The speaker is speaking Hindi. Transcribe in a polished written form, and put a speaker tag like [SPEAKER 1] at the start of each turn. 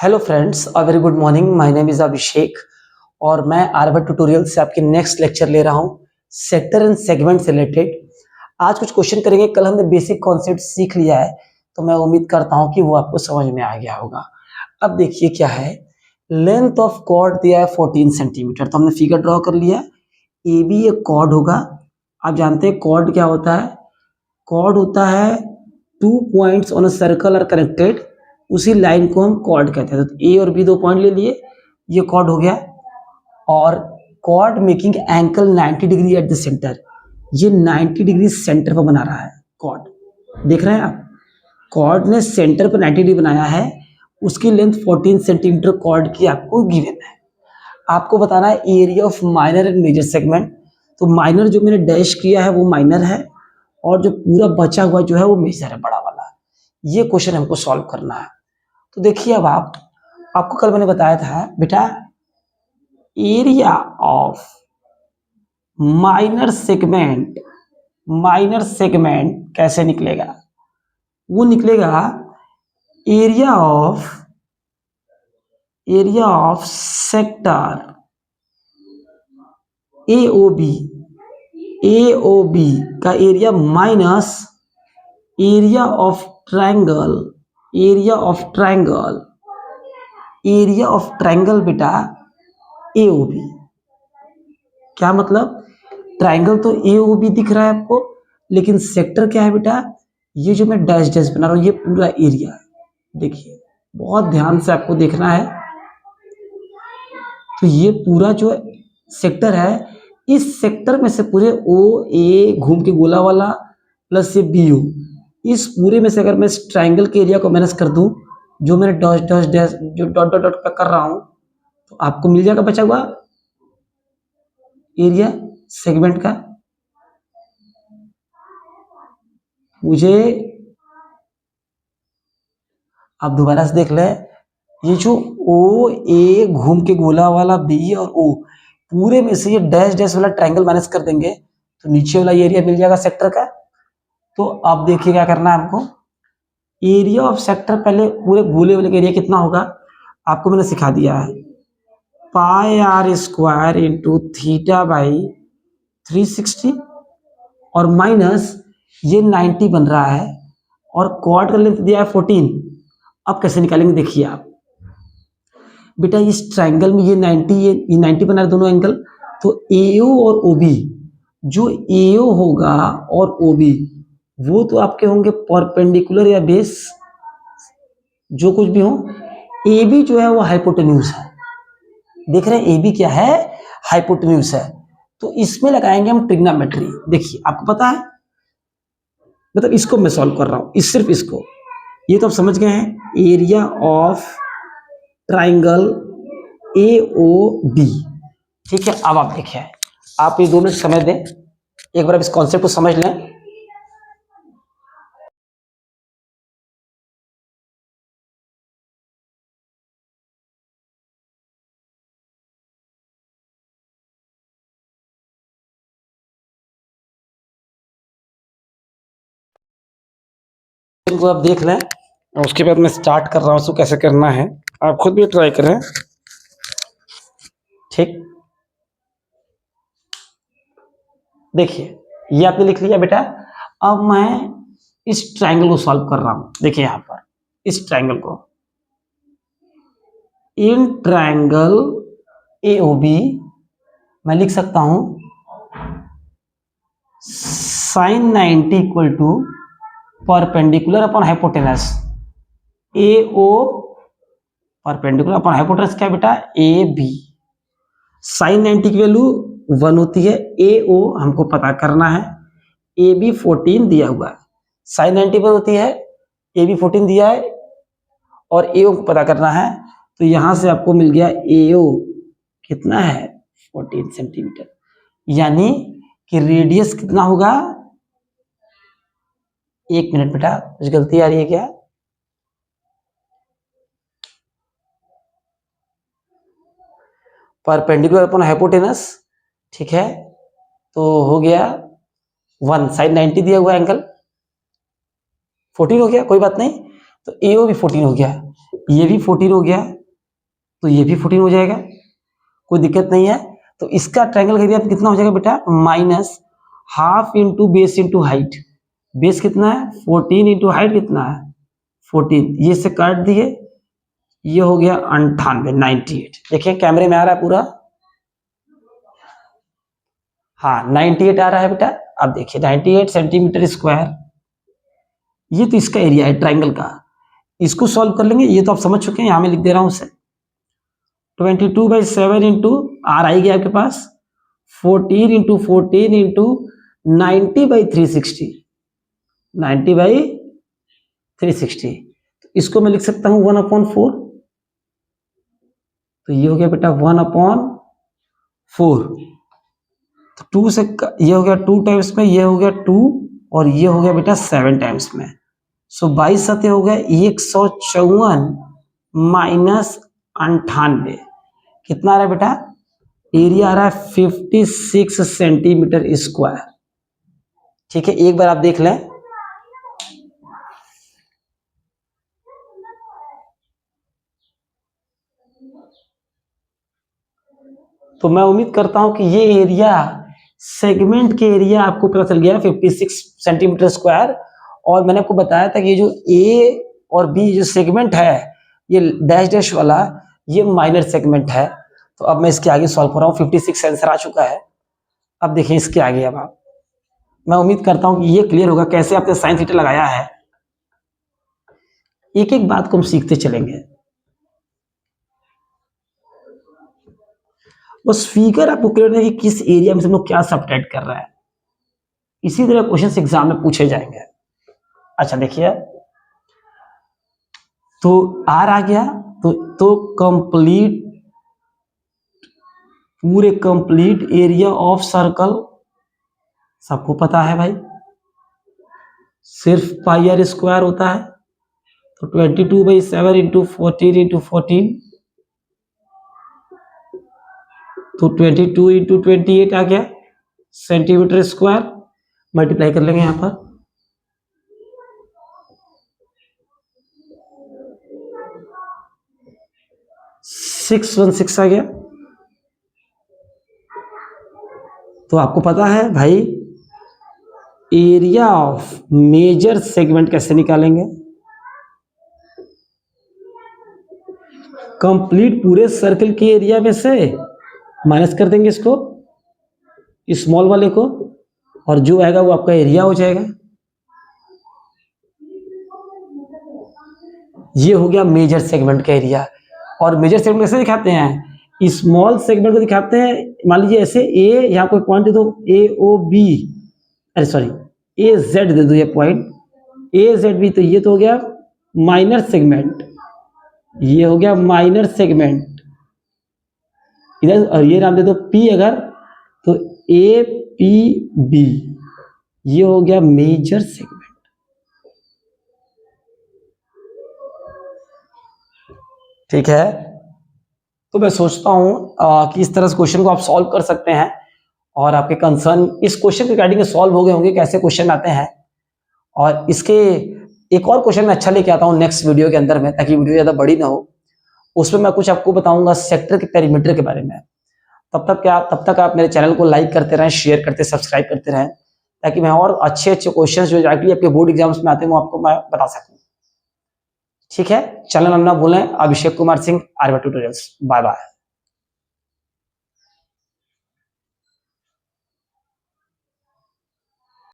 [SPEAKER 1] Hello friends, a very good morning. My name is Abhishek और मैं आर्यभट्ट ट्यूटोरियल से आपके नेक्स्ट लेक्चर ले रहा हूँ सेक्टर एंड सेगमेंट से रिलेटेड। आज कुछ क्वेश्चन करेंगे। कल हमने बेसिक कॉन्सेप्ट सीख लिया है, तो मैं उम्मीद करता हूँ कि वो आपको समझ में आ गया होगा। अब देखिए क्या है, लेंथ ऑफ कॉर्ड दिया है 14 सेंटीमीटर, तो हमने फिगर ड्रॉ कर लिया। ए बी एक कॉर्ड होगा। आप जानते हैं कॉर्ड क्या होता है? कॉर्ड होता है 2 points on a circle are connected, उसी लाइन को हम कॉर्ड कहते हैं। तो ए और बी 2 पॉइंट ले लिए, ये कॉर्ड हो गया। और chord making angle 90 degree at the centre, ये 90 डिग्री सेंटर पर बना रहा है कॉर्ड। देख रहे हैं आप, कॉर्ड ने सेंटर पर 90 डिग्री बनाया है। उसकी लेंथ 14 सेंटीमीटर कॉर्ड की आपको गिवन है। आपको बताना है area of minor and major segment. तो माइनर जो मैंने डैश किया है वो माइनर है, और जो पूरा बचा हुआ जो है वो मेजर है, बड़ा वाला। ये क्वेश्चन हमको सॉल्व करना है। तो देखिए, अब आपको कल मैंने बताया था बेटा, एरिया ऑफ माइनर सेगमेंट कैसे निकलेगा? वो निकलेगा एरिया ऑफ सेक्टर AOB का area minus area of triangle बेटा AOB। क्या मतलब? ट्रायंगल तो AOB दिख रहा है आपको, लेकिन सेक्टर क्या है बेटा? ये जो मैं डैश डैश बना रहा हूं, ये पूरा एरिया है। देखिए, बहुत ध्यान से आपको देखना है। तो ये पूरा जो सेक्टर है, इस सेक्टर में से पूरे OA घूम के गोला वाला प्लस ये BO, इस पूरे में से अगर मैं इस ट्रायंगल के एरिया को माइनस कर दूं, जो मैंने डॉट डॉट डैश जो डॉट डॉट डॉट पे कर रहा हूं, तो आपको मिल जाएगा बचा हुआ एरिया सेगमेंट का। मुझे आप दोबारा से देख लें, ये जो OA घूम के गोला वाला B और O, पूरे में से ये डैश डैश वाला ट्रायंगल माइनस कर देंगे, तो नीचे वाला एरिया मिल जाएगा सेक्टर का। तो अब देखिए क्या करना है आपको। एरिया ऑफ सेक्टर, पहले पूरे गोले वाले का एरिया कितना होगा आपको मैंने सिखा दिया है, pi r square into theta by 360, और माइनस ये 90 बन रहा है, और कॉर्ड का लेंथ दिया है 14। अब कैसे निकालेंगे देखिए आप बेटा, इस ट्रायंगल में ये 90 बना रहे दोनों एंगल, तो AO और OB, जो AO होगा और OB वो तो आपके होंगे परपेंडिकुलर या बेस, जो कुछ भी हो। AB जो है वो हाइपोटेन्यूज है। देख रहे हैं AB क्या है? हाइपोटेन्यूज है। तो इसमें लगाएंगे हम ट्रिग्नोमेट्री। देखिए, आपको पता है, मतलब इसको मैं सॉल्व कर रहा हूं, सिर्फ इसको। ये तो आप समझ गए हैं, एरिया ऑफ ट्राइंगल AOB। ठीक है, अब आप देखिए, आप ये दोनों समझ दें, एक बार आप इस कॉन्सेप्ट को समझ लें। इनको आप देख लें, और उसके बाद मैं स्टार्ट कर रहा हूं, उसको कैसे करना है आप खुद भी ट्राई करें। ठीक, देखिए ये आपने लिख लिया बेटा। अब मैं इस ट्रायंगल को सॉल्व कर रहा हूं। देखिए यहां पर इस ट्रायंगल को, इन ट्रायंगल AOB मैं लिख सकता हूं sin 90 equal to perpendicular upon hypotenuse AO, perpendicular upon hypotenuse क्या बेटा? AB। sin 90 की वैल्यू 1 होती है, AO हमको पता करना है, AB 14 दिया हुआ है। sin 90 पर होती है, AB 14 दिया है, और AO को पता करना है। तो यहां से आपको मिल गया AO कितना है? 14 सेंटीमीटर। यानी कि रेडियस कितना होगा? 1 मिनट बेटा, कुछ गलती आ रही है क्या? परपेंडिकुलर अपॉन हाइपोटेनस, ठीक है, तो हो गया 1। साइन 90 दिया हुआ एंगल 14 हो गया, कोई बात नहीं। तो AO भी 14 हो गया। ये भी 14 हो गया, तो ये भी 14 हो जाएगा, कोई दिक्कत नहीं है। तो इसका ट्रायंगल का एरिया कितना हो जाएगा बेटा, minus half into base into height. Base कितना है 14 इंटू हाइट कितना है 14, ये से काट दिए, ये हो गया 98, 98। देखिए कैमरे में आ रहा है पूरा, हाँ 98 आ रहा है बेटा। अब देखिए 98 सेंटीमीटर स्क्वायर, ये तो इसका एरिया है ट्राइंगल का। इसको सॉल्व कर लेंगे, ये तो आप समझ चुके हैं, यहां मैं लिख दे रहा हूं उसे 22/7 इंटू आर आएगी आपके पास 14 इंटू 14 इंटू 90/360, 90/360। तो इसको मैं लिख सकता हूं 1/4, तो ये हो गया बेटा 1/4। तो 2 से ये हो गया 2 टाइम्स में, ये हो गया 2 और ये हो गया बेटा 7 टाइम्स में। सो 22 सतह हो गया 154 माइनस 98, कितना आ रहा है बेटा, एरिया आ रहा है 56 सेंटीमीटर स्क्वायर। ठीक है, एक बार आप देख लें, तो मैं उम्मीद करता हूं कि ये एरिया सेगमेंट के एरिया आपको पता चल गया 56 सेंटीमीटर स्क्वायर। और मैंने आपको बताया था कि ये जो ए और बी जो सेगमेंट है, ये डैश डैश वाला, ये माइनर सेगमेंट है। तो अब मैं इसके आगे सॉल्व कर रहा हूँ, 56 आंसर आ चुका है। अब देखिए इसके आगे, अब आप, मैं उम्मीद करता हूं कि ये क्लियर होगा कैसे आपने साइन थीटा लगाया है। एक एक बात को हम सीखते चलेंगे, बस फिगर आपको क्लियर है कि किस एरिया में से हम लोग क्या सब्ट्रैक्ट कर रहे हैं। इसी तरह क्वेश्चंस एग्जाम में पूछे जाएंगे। अच्छा देखिए, तो आर आ गया, तो कंप्लीट, पूरे कंप्लीट एरिया ऑफ सर्कल सबको पता है भाई, सिर्फ पाई आर स्क्वायर होता है। तो 22/7 इंटू 14 इंटू 14, तो 22 इंटू 28 आ गया सेंटीमीटर स्क्वायर। मल्टीप्लाई कर लेंगे यहां पर, 616 आ गया। तो आपको पता है भाई एरिया ऑफ मेजर सेगमेंट कैसे निकालेंगे, कंप्लीट पूरे सर्कल के एरिया में से माइनस कर देंगे इसको, स्मॉल वाले को, और जो आएगा वो आपका एरिया हो जाएगा। ये हो गया मेजर सेगमेंट का एरिया। और मेजर सेगमेंट कैसे दिखाते हैं, स्मॉल सेगमेंट को दिखाते हैं, मान लीजिए ऐसे ए, यहाँ कोई पॉइंट दे दो ए ओ बी, अरे सॉरी ए जेड दे दो, ये पॉइंट ए जेड बी, तो ये तो हो गया माइनर सेगमेंट, ये हो गया माइनर सेगमेंट इधर, और ये नाम दे दो पी अगर, तो ए पी बी, ये हो गया मेजर सेगमेंट। ठीक है, तो मैं सोचता हूं कि इस तरह से क्वेश्चन को आप सॉल्व कर सकते हैं, और आपके कंसर्न इस क्वेश्चन के रिगार्डिंग सॉल्व हो गए होंगे, कैसे क्वेश्चन आते हैं। और इसके एक और क्वेश्चन मैं अच्छा लेके आता हूं नेक्स्ट वीडियो के अंदर में, ताकि वीडियो ज्यादा बड़ी ना हो। उसमें मैं कुछ आपको बताऊंगा सेक्टर के पेरीमीटर के बारे में। तब तक आप मेरे चैनल को लाइक करते रहें, शेयर करते, सब्सक्राइब करते रहें, ताकि मैं और अच्छे अच्छे क्वेश्चन जो डायरेक्टली आपके बोर्ड एग्जाम्स में आते हैं वो आपको मैं बता सकूं। ठीक है, चैनल नाम ना भूलें, Abhishek Kumar Singh, Aryabhatta tutorials. Bye bye.